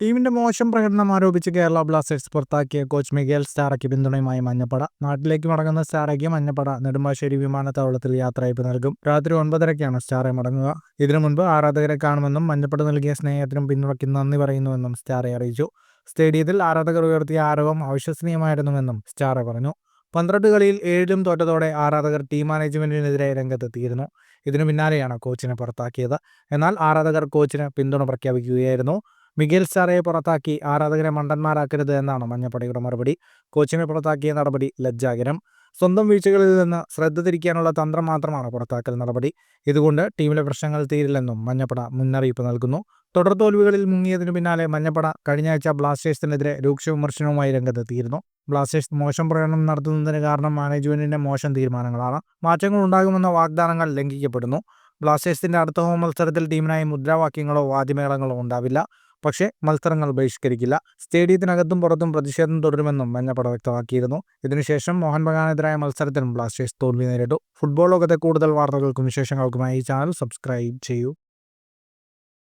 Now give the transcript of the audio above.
ടീമിന്റെ മോശം പ്രകടനം ആരോപിച്ച് കേരള ബ്ലാസ്റ്റേഴ്സ് പുറത്താക്കിയ കോച്ച് മിഗേൽ സ്റ്റാറയ്ക്ക് പിന്തുണയുമായി മഞ്ഞപ്പട. നാട്ടിലേക്ക് മടങ്ങുന്ന സ്റ്റാറയ്ക്ക് മഞ്ഞപ്പട നെടുമ്പാശ്ശേരി വിമാനത്താവളത്തിൽ യാത്രയയപ്പ് നൽകും. രാത്രി 9:30-ക്കാണ് സ്റ്റാറെ മടങ്ങുക. ഇതിനു മുൻപ് ആരാധകരെ കാണുമെന്നും മഞ്ഞപ്പട നൽകിയ സ്നേഹത്തിനും പിന്തുണയ്ക്കും നന്ദി പറയുന്നുവെന്നും സ്റ്റാറെ അറിയിച്ചു. സ്റ്റേഡിയത്തിൽ ആരാധകർ ഉയർത്തിയ ആരവം അവിശ്വസനീയമായിരുന്നുവെന്നും സ്റ്റാറെ പറഞ്ഞു. 12 കളിയിൽ 7 തോറ്റതോടെ ആരാധകർ ടീം മാനേജ്മെന്റിനെതിരെ രംഗത്തെത്തിയിരുന്നു. ഇതിനു പിന്നാലെയാണ് കോച്ചിനെ പുറത്താക്കിയത്. എന്നാൽ ആരാധകർ കോച്ചിന് പിന്തുണ പ്രഖ്യാപിക്കുകയായിരുന്നു. മിഗേൽ സ്റ്റാറയെ പുറത്താക്കി ആരാധകരെ മണ്ടന്മാരാക്കരുത് എന്നാണ് മഞ്ഞപ്പടയുടെ മറുപടി. കോച്ചിനെ പുറത്താക്കിയ നടപടി ലജ്ജാകരം. സ്വന്തം വീഴ്ചകളിൽ നിന്ന് ശ്രദ്ധ തിരിക്കാനുള്ള തന്ത്രം മാത്രമാണ് പുറത്താക്കൽ നടപടി. ഇതുകൊണ്ട് ടീമിലെ പ്രശ്നങ്ങൾ തീരില്ലെന്നും മഞ്ഞപ്പട മുന്നറിയിപ്പ് നൽകുന്നു. തുടർ തോൽവികളിൽ മുങ്ങിയതിനു പിന്നാലെ മഞ്ഞപ്പട കഴിഞ്ഞയാഴ്ച ബ്ലാസ്റ്റേഴ്സിനെതിരെ രൂക്ഷ വിമർശനവുമായി രംഗത്തെത്തിയിരുന്നു. ബ്ലാസ്റ്റേഴ്സ് മോശം പ്രകടനം നടത്തുന്നതിന് കാരണം മാനേജ്മെന്റിന്റെ മോശം തീരുമാനങ്ങളാണ്. മാറ്റങ്ങൾ ഉണ്ടാകുമെന്ന വാഗ്ദാനങ്ങൾ ലംഘിക്കപ്പെടുന്നു. ബ്ലാസ്റ്റേഴ്സിന്റെ അടുത്ത ഹോം മത്സരത്തിൽ ടീമിനായി മുദ്രാവാക്യങ്ങളോ വാദ്യമേളങ്ങളോ ഉണ്ടാവില്ല. പക്ഷേ മത്സരങ്ങൾ ബഹിഷ്കരിക്കില്ല. സ്റ്റേഡിയത്തിനകത്തും പുറത്തും പ്രതിഷേധം തുടരുമെന്നും മഞ്ഞപ്പട വ്യക്തമാക്കിയിരുന്നു. ഇതിനുശേഷം മോഹൻ ബഗാനെതിരായ മത്സരത്തിലും ബ്ലാസ്റ്റേഴ്സ് തോൽവി നേരിട്ടു. ഫുട്ബോൾ ലോകത്തെ കൂടുതൽ വാർത്തകൾക്കും വിശേഷങ്ങൾക്കുമായി ഈ ചാനൽ സബ്സ്ക്രൈബ് ചെയ്യൂ.